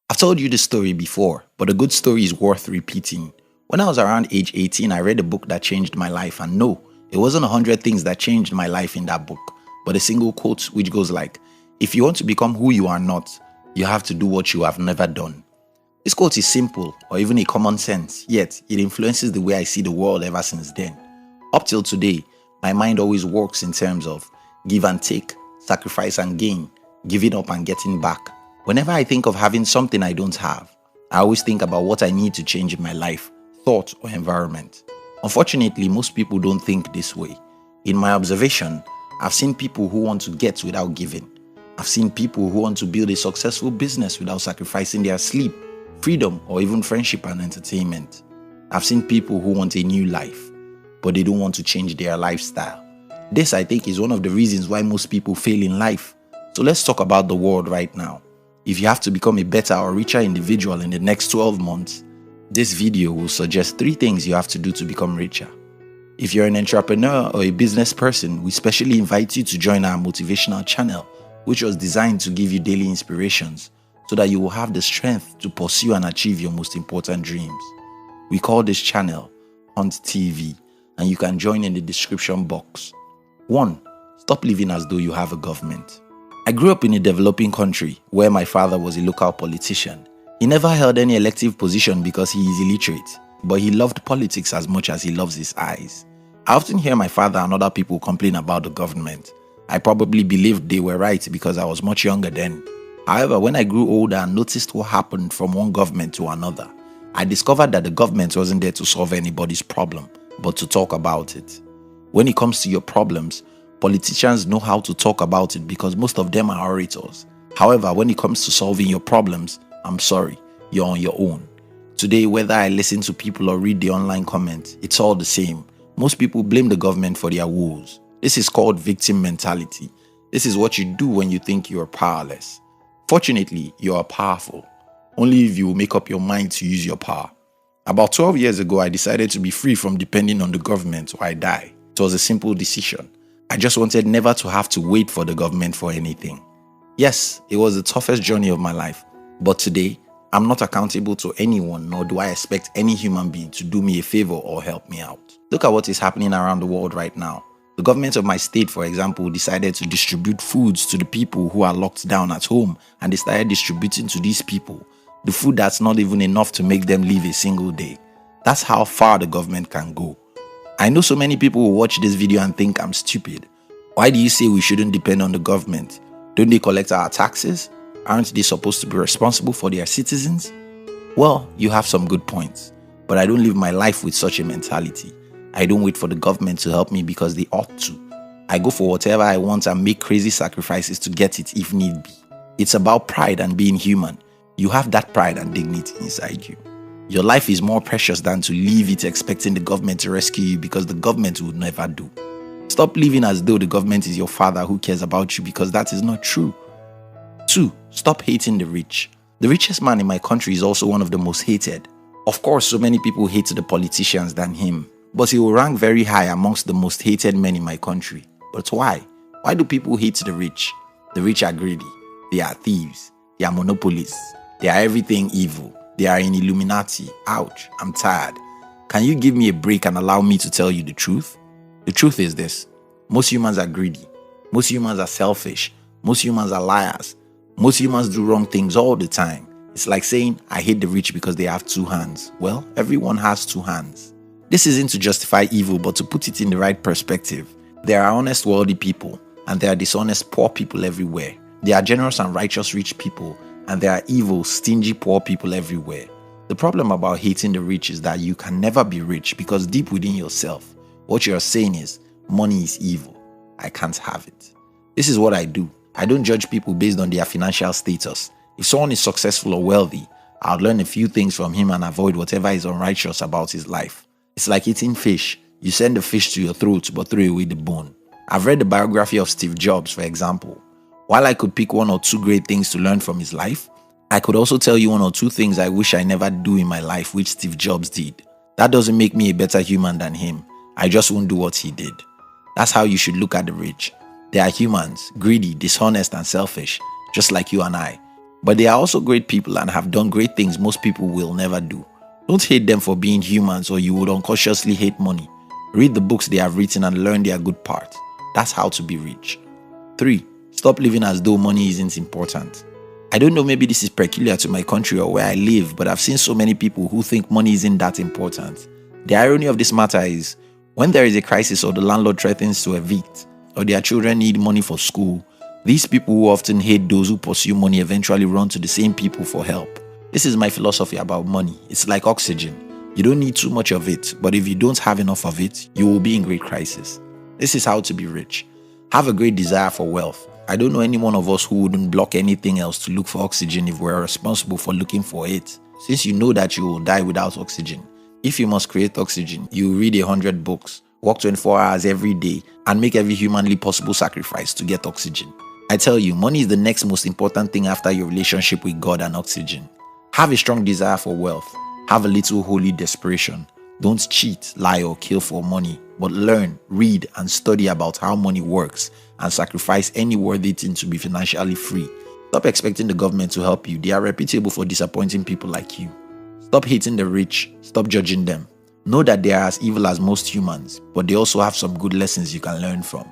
I've told you this story before, but a good story is worth repeating. When I was around age 18, I read a book that changed my life, and no, it wasn't 100 things that changed my life in that book, but a single quote which goes like, "If you want to become who you are not, you have to do what you have never done." This quote is simple or even a common sense, yet it influences the way I see the world ever since then. Up till today, my mind always works in terms of give and take, sacrifice and gain, giving up and getting back. Whenever I think of having something I don't have, I always think about what I need to change in my life, thought, or environment. Unfortunately, most people don't think this way. In my observation, I've seen people who want to get without giving. I've seen people who want to build a successful business without sacrificing their sleep, freedom, or even friendship and entertainment. I've seen people who want a new life, but they don't want to change their lifestyle. This, I think, is one of the reasons why most people fail in life. So let's talk about the world right now. If you have to become a better or richer individual in the next 12 months, this video will suggest 3 things you have to do to become richer. If you're an entrepreneur or a business person, we specially invite you to join our motivational channel, which was designed to give you daily inspirations so that you will have the strength to pursue and achieve your most important dreams. We call this channel Hunt TV, and you can join in the description box. 1. Stop living as though you have a government. I grew up in a developing country where my father was a local politician. He never held any elective position because he is illiterate, but he loved politics as much as he loves his eyes. I often hear my father and other people complain about the government. I probably believed they were right because I was much younger then. However, when I grew older and noticed what happened from one government to another, I discovered that the government wasn't there to solve anybody's problem, but to talk about it. When it comes to your problems, politicians know how to talk about it because most of them are orators. However, when it comes to solving your problems, I'm sorry, you're on your own. Today, whether I listen to people or read the online comments, it's all the same. Most people blame the government for their woes. This is called victim mentality. This is what you do when you think you are powerless. Fortunately, you are powerful. Only if you make up your mind to use your power. About 12 years ago, I decided to be free from depending on the government or I die. It was a simple decision. I just wanted never to have to wait for the government for anything. Yes, it was the toughest journey of my life, but today, I'm not accountable to anyone, nor do I expect any human being to do me a favor or help me out. Look at what is happening around the world right now. The government of my state, for example, decided to distribute foods to the people who are locked down at home, and they started distributing to these people the food that's not even enough to make them live a single day. That's how far the government can go. I know so many people will watch this video and think I'm stupid. Why do you say we shouldn't depend on the government? Don't they collect our taxes? Aren't they supposed to be responsible for their citizens? Well, you have some good points, but I don't live my life with such a mentality. I don't wait for the government to help me because they ought to. I go for whatever I want and make crazy sacrifices to get it if need be. It's about pride and being human. You have that pride and dignity inside you. Your life is more precious than to leave it expecting the government to rescue you because the government would never do. Stop living as though the government is your father who cares about you because that is not true. 2. Stop hating the rich. The richest man in my country is also one of the most hated. Of course, so many people hate the politicians than him, but he will rank very high amongst the most hated men in my country. But why? Why do people hate the rich? The rich are greedy. They are thieves. They are monopolists. They are everything evil. They are in Illuminati. Ouch, I'm tired. Can you give me a break and allow me to tell you the truth? The truth is this. Most humans are greedy. Most humans are selfish. Most humans are liars. Most humans do wrong things all the time. It's like saying, I hate the rich because they have 2 hands. Well, everyone has 2 hands. This isn't to justify evil, but to put it in the right perspective. There are honest, wealthy people, and there are dishonest, poor people everywhere. There are generous and righteous rich people, and there are evil, stingy, poor people everywhere. The problem about hating the rich is that you can never be rich because deep within yourself, what you're saying is, money is evil. I can't have it. This is what I do. I don't judge people based on their financial status. If someone is successful or wealthy, I'll learn a few things from him and avoid whatever is unrighteous about his life. It's like eating fish. You send the fish to your throat but throw away the bone. I've read the biography of Steve Jobs, for example. While I could pick 1 or 2 great things to learn from his life, I could also tell you 1 or 2 things I wish I never do in my life which Steve Jobs did. That doesn't make me a better human than him. I just won't do what he did. That's how you should look at the rich. They are humans, greedy, dishonest and selfish, just like you and I. But they are also great people and have done great things most people will never do. Don't hate them for being humans, or you would unconsciously hate money. Read the books they have written and learn their good parts. That's how to be rich. 3. Stop living as though money isn't important. I don't know, maybe this is peculiar to my country or where I live, but I've seen so many people who think money isn't that important. The irony of this matter is, when there is a crisis or the landlord threatens to evict, or their children need money for school, these people who often hate those who pursue money eventually run to the same people for help. This is my philosophy about money. It's like oxygen. You don't need too much of it, but if you don't have enough of it, you will be in great crisis. This is how to be rich. Have a great desire for wealth. I don't know any one of us who wouldn't block anything else to look for oxygen if we're responsible for looking for it. Since you know that you will die without oxygen, if you must create oxygen, you will read 100 books, work 24 hours every day, and make every humanly possible sacrifice to get oxygen. I tell you, money is the next most important thing after your relationship with God and oxygen. Have a strong desire for wealth. Have a little holy desperation. Don't cheat, lie, or kill for money, but learn, read, and study about how money works and sacrifice any worthy thing to be financially free. Stop expecting the government to help you. They are reputable for disappointing people like you. Stop hating the rich. Stop judging them. Know that they are as evil as most humans, but they also have some good lessons you can learn from.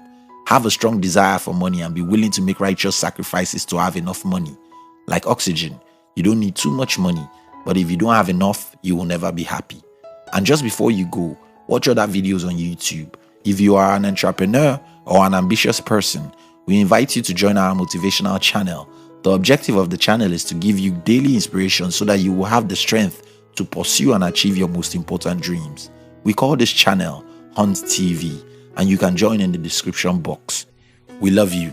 Have a strong desire for money and be willing to make righteous sacrifices to have enough money. Like oxygen, you don't need too much money, but if you don't have enough, you will never be happy. And just before you go, watch other videos on YouTube. If you are an entrepreneur or an ambitious person, we invite you to join our motivational channel. The objective of the channel is to give you daily inspiration so that you will have the strength to pursue and achieve your most important dreams. We call this channel Hunt TV, and you can join in the description box. We love you.